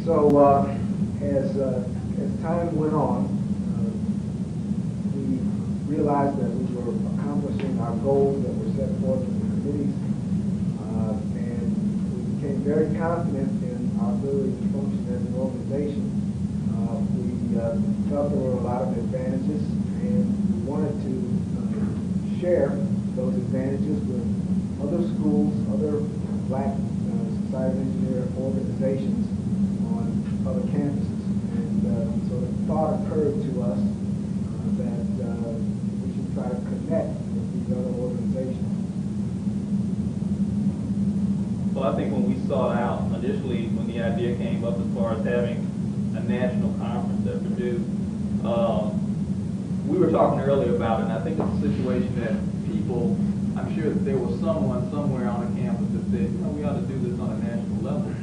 So as time went on, we realized that we were accomplishing our goals that were set forth in the committees, and we became very confident in our ability to function as an organization. We felt there were a lot of advantages, and we wanted to share those advantages with other schools, other Black Society of Engineers organizations on other campuses. And so the thought occurred to us that we should try to connect with these other organizations. Well, I think when we sought out, initially when the idea came up as far as having a national conference at Purdue, we were talking earlier about it, and I think it's a situation that people, I'm sure that there was someone somewhere on a campus that said, you know, we ought to do this on a national level.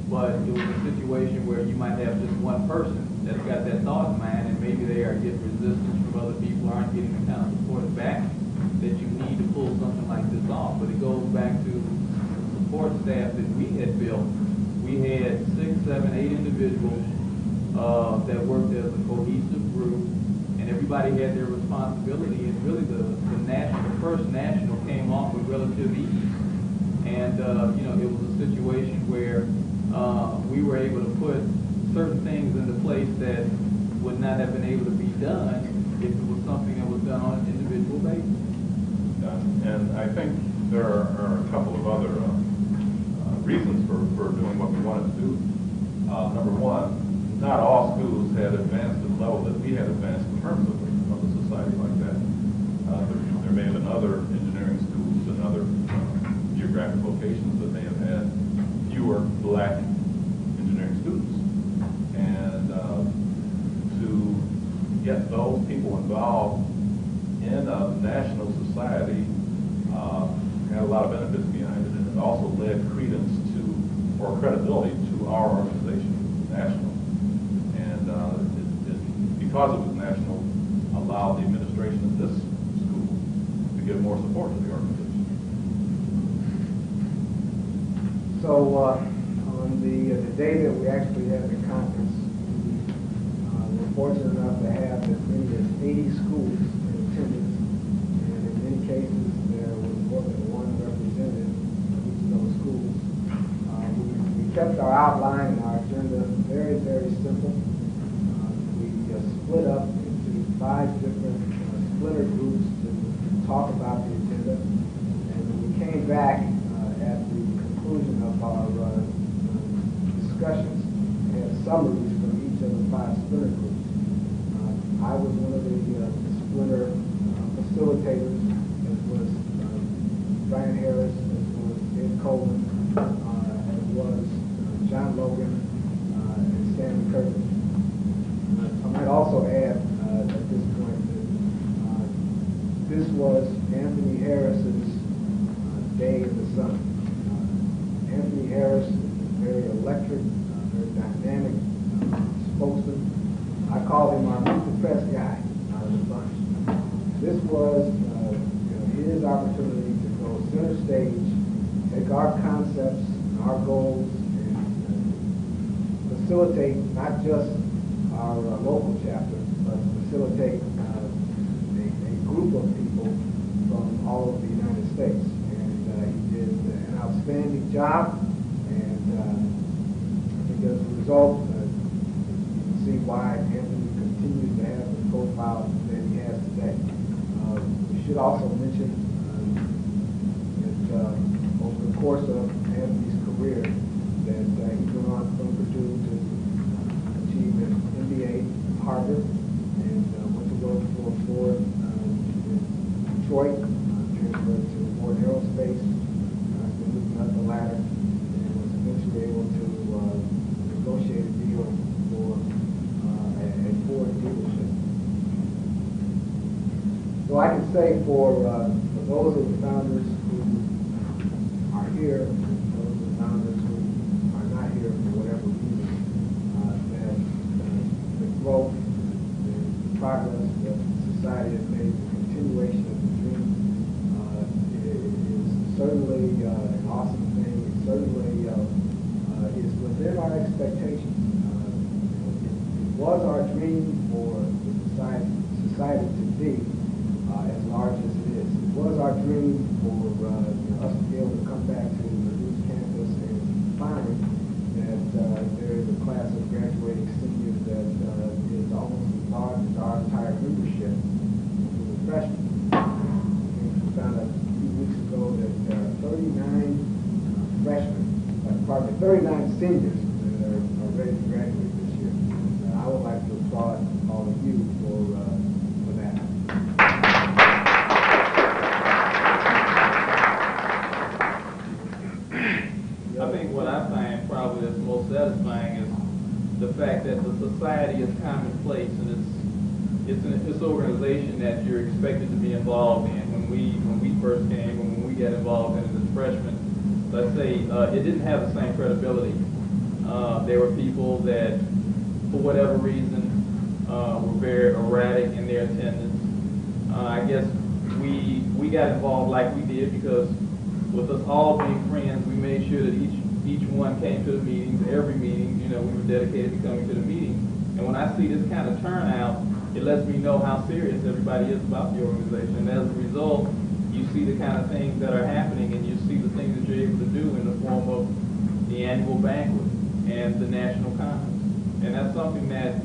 But it was a situation where you might have just one person that's got that thought in mind, and maybe they are getting resistance from other people, aren't getting the kind of support back that you need to pull something like this off. But it goes back to the support staff that we had built. We had 6, 7, 8 individuals that worked as a cohesive group, and everybody had their responsibility, and really the first national came off with relative ease. And you know, it was a situation where we were able to put certain things into place that would not have been able to be done if it was something that was done on an individual basis. And I think there are a couple of other reasons for doing what we wanted to do. Number one, not all schools had advanced to the level that we had advanced in terms of a society like that. There may have been other engineering schools in other geographic locations that may have had fewer Black engineering students. And to get those people involved in a national society had a lot of benefits behind it, and it also led credence to, or credibility to our organization, national. And because it was national, allowed the administration of this school to give more support to the organization. So on the day that we actually had the conference, we were fortunate enough to have as many as 80 schools in attendance, and in many cases there was more than one representative of each of those schools. We kept our outline and our agenda very, very simple. We split up into 5 different splinter groups to talk about the agenda, and when we came back at the conclusion of our discussions, we had summaries from each of the 5 splinter groups. I was one of the splinter facilitators, as was Brian Harris, as was Ed Coleman, as was John Logan, and Stanley Kirkland. I might also add at this point that this was Anthony Harris's day in the sun. Anthony Harris is a very electric, very dynamic spokesman. I call him our Mr. Press guy out of the bunch. This was his opportunity to go center stage, take our concepts and our goals, and facilitate not just our local chapter, but facilitate a group of people from all over the United States. And he did an outstanding job, and I think as a result, you can see why Anthony continues to have the profile that he has today. We should also mention that over the course of Anthony's career, that he went on from Purdue to achieve an MBA at Harvard, and went to work for Ford in Detroit, transferred to Ford Aerospace, been moving up the ladder, and was eventually able to negotiate a deal for a Ford dealership. So I can say for those of the founders who are here, those of the founders who are not here for whatever reason, that the growth, the progress that society has made, the continuation of the dream is certainly an awesome thing. It certainly is within our expectations. dream for the society to be as large as it is. It was our dream for us to be able to come back to the Duluth campus and find that there is a class of graduating seniors that is almost as large as our entire membership of the freshmen. We found out a few weeks ago that there are 39 freshmen, 39 seniors that are ready to graduate this year. I would like to applaud all of you for that. I think what I find probably that's most satisfying is the fact that the society is commonplace, and it's an organization that you're expected to be involved in. When we first came, when we got involved in it as freshmen, let's say it didn't have the same credibility. There were people that, for whatever reason, were very erratic in their attendance. I guess we got involved like we did because with us all being friends, we made sure that each one came to the meetings. Every meeting, we were dedicated to coming to the meeting. And when I see this kind of turnout, it lets me know how serious everybody is about the organization. And as a result, you see the kind of things that are happening, and you see the things that you're able to do in the form of the annual banquet and the national conference. And that's something that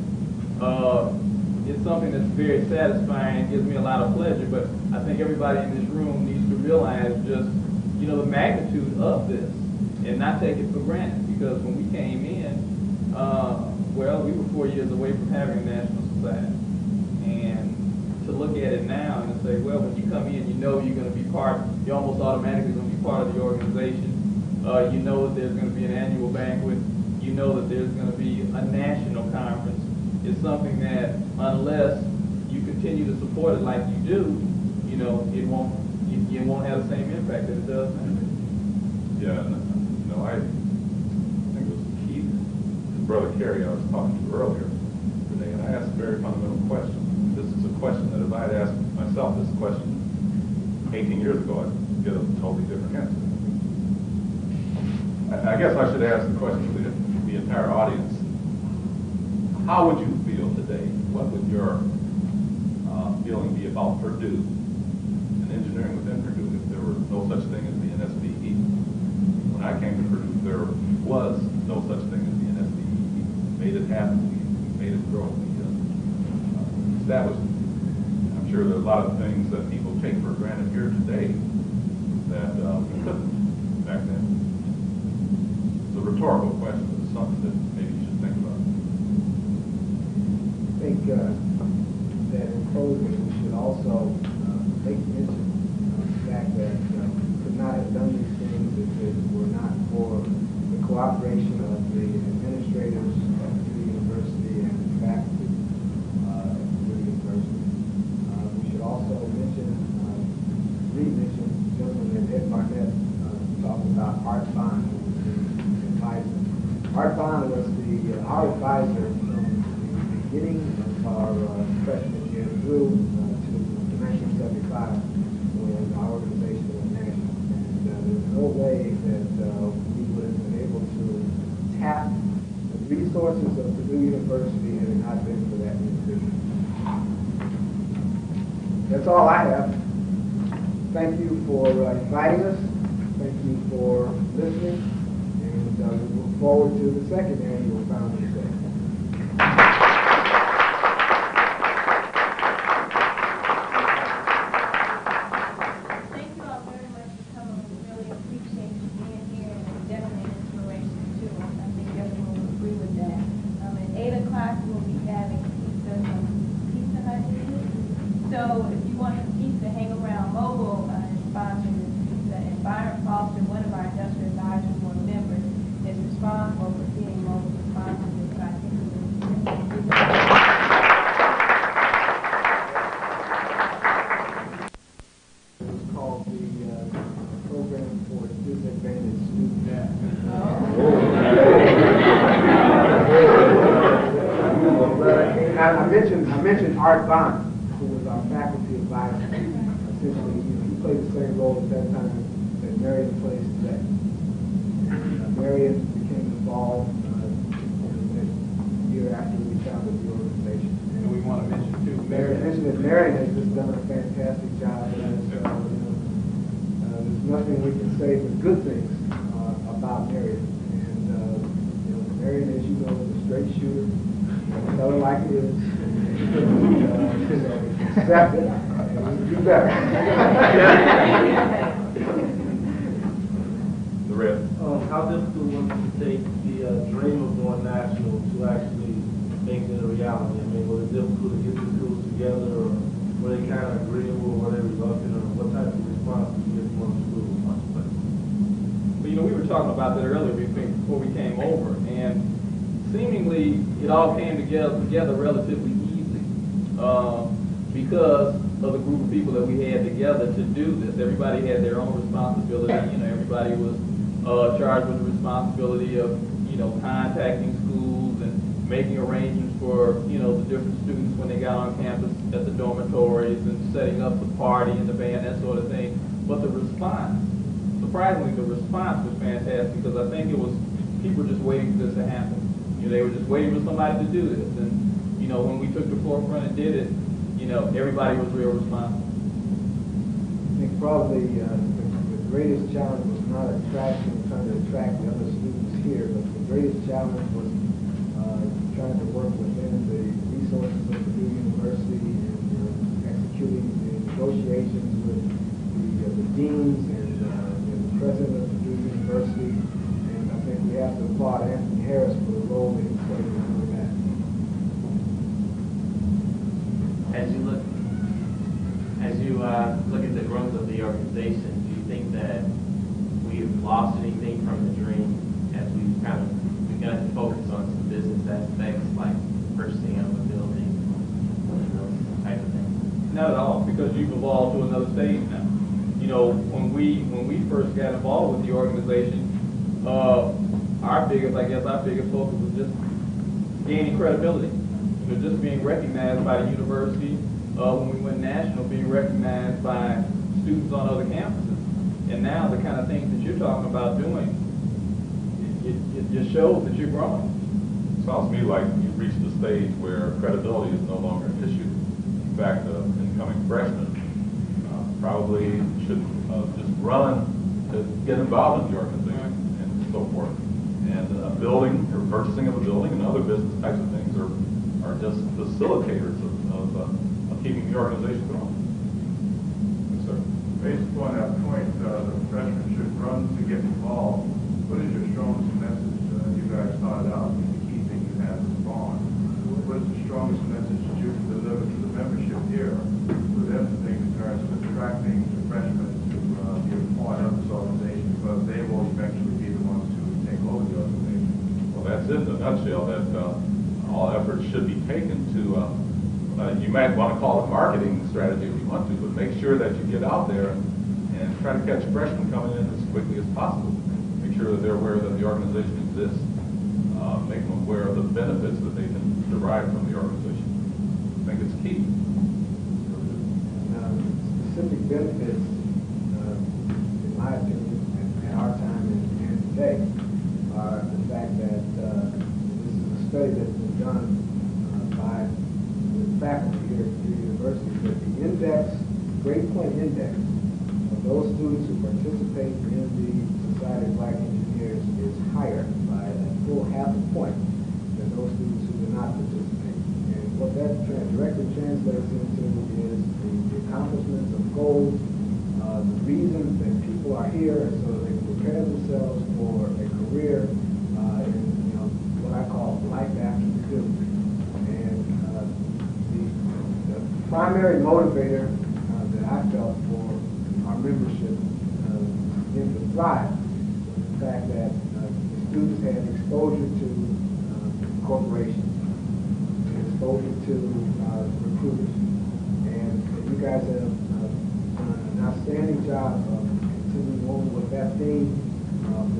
it's something that's very satisfying and gives me a lot of pleasure. But I think everybody in this room needs to realize just the magnitude of this and not take it for granted. Because when we came in, we were 4 years away from having a national society. And to look at it now and to say, well, when you come in, you're going to be you're almost automatically going to be part of the organization. You know that there's going to be an annual banquet. You know that there's going to be a national conference. It's something that unless you continue to support it like you do, it won't have the same impact that it does now. Yeah, I think it was Keith, his brother Kerry, I was talking to earlier today, and I asked a very fundamental question. This is a question that if I had asked myself this question 18 years ago, I'd get a totally different answer. I guess I should ask the question to the entire audience. How would you feel today? What would your feeling be about Purdue and engineering within Purdue if there were no such thing as the NSBE? When I came to Purdue, there was no such thing as the NSBE. We made it happen. We made it grow. We established it. I'm sure there are a lot of things that people take for granted here today that we couldn't back then. It's a rhetorical question. It's something that maybe you should think about. I think that in closing, we should also make mention of the fact that we could not have done these things if it were not for the cooperation of the administrators at the university and the faculty at the university. We should also re-mention the gentleman that Ed Barnett talked about, Art Bond, who was the advisor. Art Bond was our advisor from the beginning of our freshman year through to 1975 when our organization went national. And there's no way that we would have been able to tap the resources of Purdue University had it not been for that individual. That's all I have. Thank you for inviting us. Thank you for listening. And we look forward to the second annual Founders Day. Thank you all very much for coming. We really appreciate you being here, and it's definitely an inspiration too. I think everyone will agree with that. At 8 o'clock, we'll be having pizza from Pizza Hut. So if you want some pizza, hang around. Mobile is sponsoring this pizza, and Byron Foster, one of our industrial advisory board members, is responsible for getting Mobile to sponsor this. So I think it will be It's called the Program for Disadvantaged Students. I mentioned Art Bond, who was our faculty advisor. Essentially, he played the same role at that time that Marion plays today. Marion became involved in the year after we founded the organization. that Marion has just done a fantastic job. And there's nothing we can say but good things about Marion. And Marion, as you know, is a straight shooter. Tell it like it is. Accept it. And do better. The red. How difficult was it to take the dream of going national to actually make it a reality? I mean, was it difficult to get the schools together, or were they kind of agreeable, or were they reluctant, or what type of response did you get from the schools? But we were talking about that earlier before we came over, and seemingly it all came together relatively easy because of the group of people that we had together to do this. Everybody had their own responsibility. Everybody was charged with the responsibility of contacting schools and making arrangements for the different students when they got on campus at the dormitories and setting up the party and the band, that sort of thing. But the response, surprisingly, the response was fantastic, because I think people were just waiting for this to happen. They were just waiting for somebody to do this. And, when we took the forefront and did it, everybody was real responsive. I think probably the greatest challenge was not trying to attract the other students here, but the greatest challenge was trying to work within the resources of Purdue University and executing the negotiations with the deans and the president of Purdue University. And I think we have to applaud Anthony Harris for the role that he played in doing that. As you look at the growth of the organization, do you think that we've lost anything from the dream as we've begun to focus on some business aspects like purchasing of a building and those type of things? Not at all, because you've evolved to another stage now. When we first got involved with the organization, our biggest focus was just gaining credibility. Just being recognized by the university. When we went national, being recognized by students on other campuses. And now the kind of things that you're talking about doing, it just shows that you're growing. Sounds to me like you've reached a stage where credibility is no longer an issue. In fact, incoming freshmen probably should just run to get involved in the organization and so forth. And a building, or purchasing of a building, and other business types of things are just facilitators of keeping the organization going. Yes, sir. Based upon that point, the freshmen should run to get involved. What is your strongest message? You guys started out, the key thing you had was bond. What is the strongest message that you can deliver to the membership here for them to think in terms of attracting the freshmen to be a part of this organization, because they will eventually be the ones to take over the organization? Well, that's it in a nutshell, that all efforts should be taken to, you might want to call it marketing strategy if you want to, but make sure that you get out there and try to catch freshmen coming in as quickly as possible. Make sure that they're aware that the organization exists. Make them aware of the benefits that they can derive from the organization. I think it's key. Specific benefits, in my opinion, at our time and today, are the fact that this is a study that's been done by the faculty here at Purdue University, that the index, grade point index, of those students who participate in the Society of Black Engineers is higher by a full half a point than those students who do not participate. And what that directly translates into is the accomplishments of goals, the reason that people are here, so they can prepare themselves for a career in what I call life after Purdue. And the primary motivator that I felt for our membership in the Thrive was the fact that the students had exposure to corporations, exposure to recruiters. And you guys have done an outstanding job of continuing on with that theme,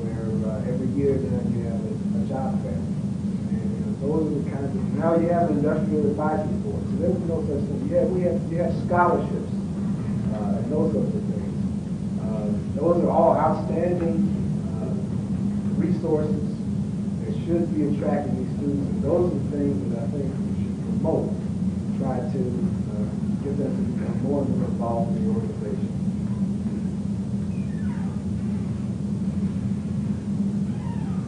where every year now you have a job fair. And those are the kinds of, now you have an industrial advisory board. So there was no such thing. You have scholarships and those sorts of things. Those are all outstanding resources that should be attracting these students. And those are the things that I think we should promote, try to get them to become more and more involved in the organization.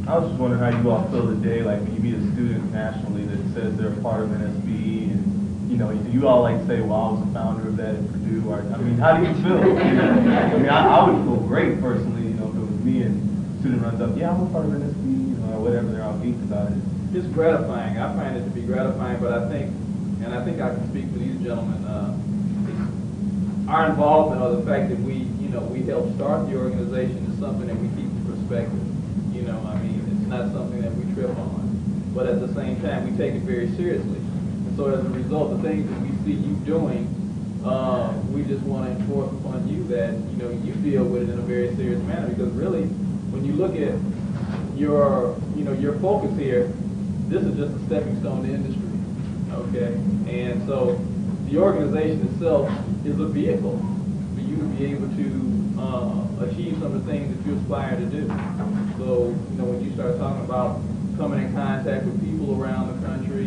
I was just wondering how you all feel today, like when you meet a student nationally that says they're a part of NSBE, and do you all like say, well, I was a founder of that at Purdue, or, I mean, how do you feel? I mean, I would feel great personally, if it was me and a student runs up, yeah, I'm a part of NSBE, or whatever, they're all geeked about it. It's gratifying. I find it to be gratifying, but I think I can speak for these gentlemen. Our involvement, or the fact that we helped start the organization, is something that we keep in perspective. I mean, it's not something that we trip on, but at the same time, we take it very seriously. And so, as a result, the things that we see you doing, we just want to enforce upon you that you deal with it in a very serious manner. Because really, when you look at your focus here, this is just a stepping stone to industry, okay? And so the organization itself is a vehicle for you to be able to achieve some of the things that you aspire to do. So, when you start talking about coming in contact with people around the country,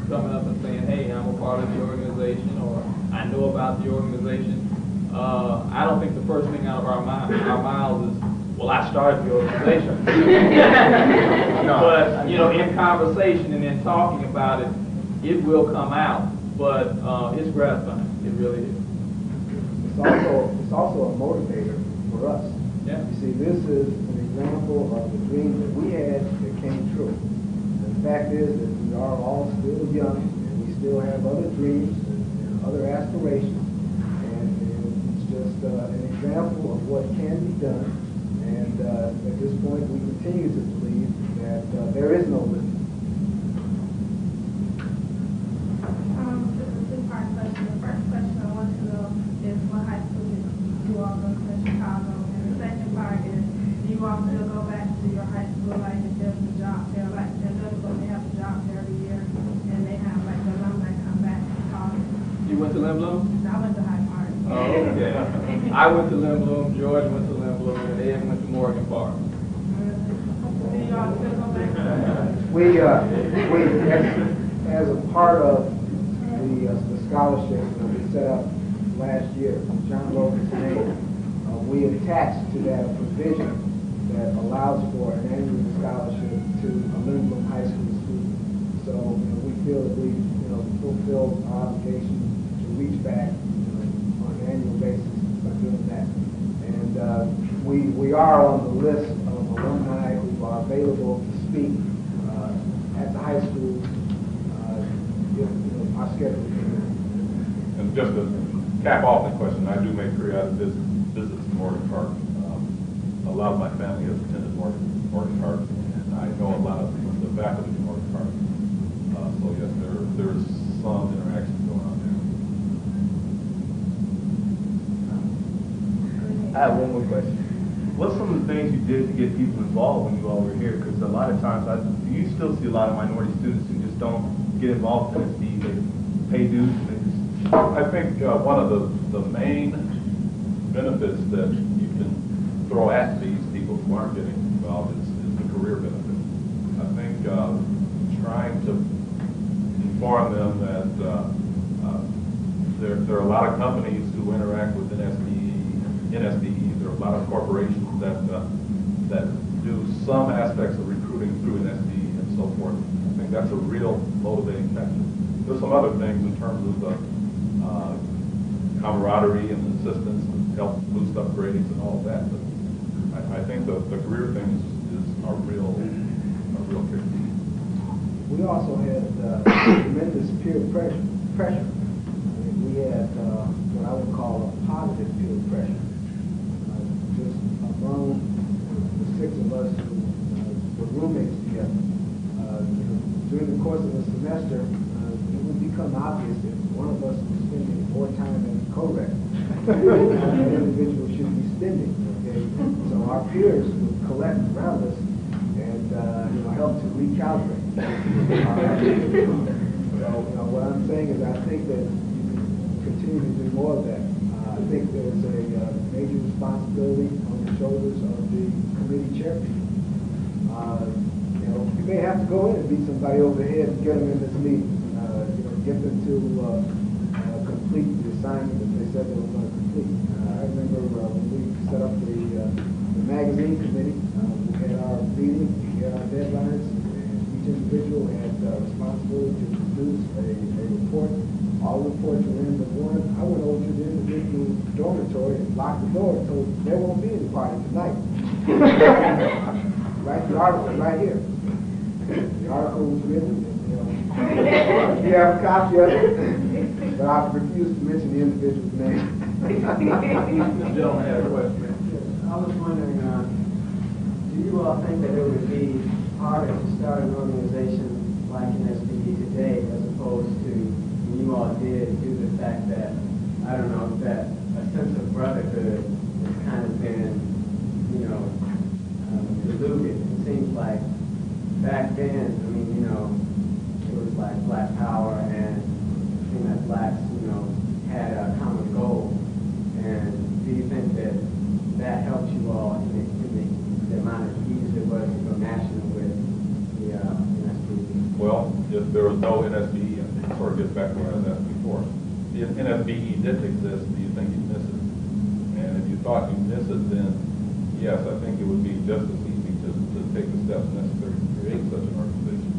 coming up and saying, hey, I'm a part of the organization, or I know about the organization, I don't think the first thing out of our mouths is, well, I started the organization. But, in conversation and in talking about it, it will come out. But it's gratifying. It really is. It's also a motivator for us. Yeah. You see, this is an example of the dream that we had that came true. And the fact is that we are all still young, and we still have other dreams and other aspirations. And it's just an example of what can be done. And at this point, we continue to believe that there is no limit. This is a two-part question. The first question I want to know is what high school did you all go to Chicago? And the second part is, do you all still go back to your high school, like if there's a job there, like in Liverpool, they have a job there every year, and they have like the alumni come back to college. You went to Lynn Bloom? I went to Hyde Park. Oh, okay. I went to Lynn Bloom, George went to Lynn Bloom, and Ed went to Morgan Park. Do you all still go back to We as a part of the scholarship that we set up last year, John Logan's name, we attached to that a provision that allows for an annual scholarship to a Lynn Bloom High School student. So we feel that we fulfilled our obligation to reach back on an annual basis by doing that. And we are on the list of alumni who are available to speak at the high school if our schedule permits. And just to cap off the question, I do make periodic visits to Morgan Park. A lot of my family has attended Morgan Park, and I know a lot of the faculty at Morgan Park. So yes, there's some interaction going on there. I have one more question. What's some of the things you did to get people involved when you all were here? Because a lot of times, you still see a lot of minority students who just don't get involved in NSBE. They pay dues. And they just... I think one of the main benefits that you can throw at these people who aren't getting involved is the career benefit. I think trying to inform them that there are a lot of companies who interact with NSBE. There are a lot of corporations that do some aspects of recruiting through NSBE and so forth. I think that's a real motivating factor. There's some other things in terms of camaraderie and assistance and help boost up gradings and all of that. But I think the career thing is a real kick. We also had tremendous peer pressure. I mean, we had what I would call a positive peer pressure. Just among the six of us who were roommates together. During the course of the semester, it would become obvious that one of us was spending more time as a co-rec than that individual should be spending. Okay? So our peers would collect around us and help to recalibrate. So what I'm saying is I think that you can continue to do more of that. I think there's a major responsibility on the shoulders of the committee chairpeople. You may have to go in and beat somebody over the head and get them in this meeting. Get them to complete the assignment that they said they were going to complete. I remember when we set up the magazine committee, we had our meeting, we had our deadlines, and each individual had responsibility to produce a report. All reports were in, but one, I went over to the individual dormitory and locked the door and told them there won't be any party tonight. Right, the article right here. The article was written, you know. You have a copy of it, but I refuse to mention the individual's name. The gentleman had a question. I was wondering, do you all think that it would be harder to start an organization like an SBE today as opposed to when you all did, due to the fact that, I don't know, that a sense of brotherhood has kind of been, you know, diluted? It seems like back then, I mean, you know, it was like Black Power and it seemed that blacks, you know, had a common goal. And do you think that that helped you all in the amount of ease it was to go national with the NSBE? Well, if there was no NSBE, and it sort of gets back to what I was asked before, if NSBE didn't exist, do you think you'd miss it? And if you thought you'd miss it, then yes, I think it would be just as easy to take the steps necessary to create such an organization.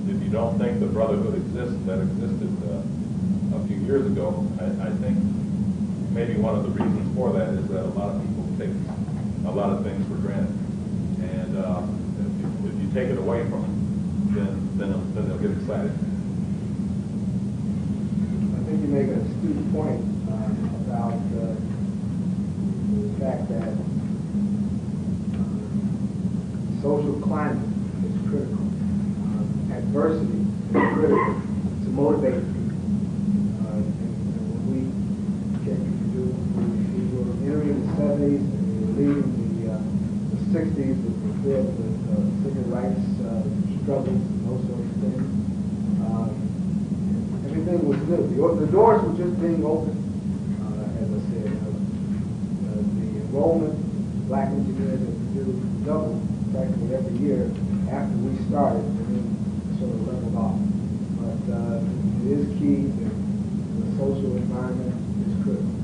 If you don't think the brotherhood exists, that existed a few years ago, I think maybe one of the reasons for that is that a lot of people take a lot of things for granted. And if you take it away from them, then they'll get excited. I think you make an astute point about the fact that social climate is critical. Adversity is critical to motivate people. And when we were entering the 70s and we were leaving the 60s, which were filled with civil rights struggles and those sorts of things. Everything was new. The doors were just being opened, as I said. The enrollment of black engineers at Purdue doubled practically every year after we started, and then sort of leveled off. But it is key that the social environment is critical.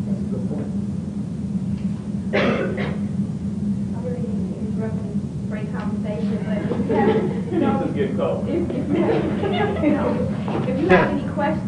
That's a good point. I really need to interrupt this great conversation, but if you have, You just get cold. if you have any questions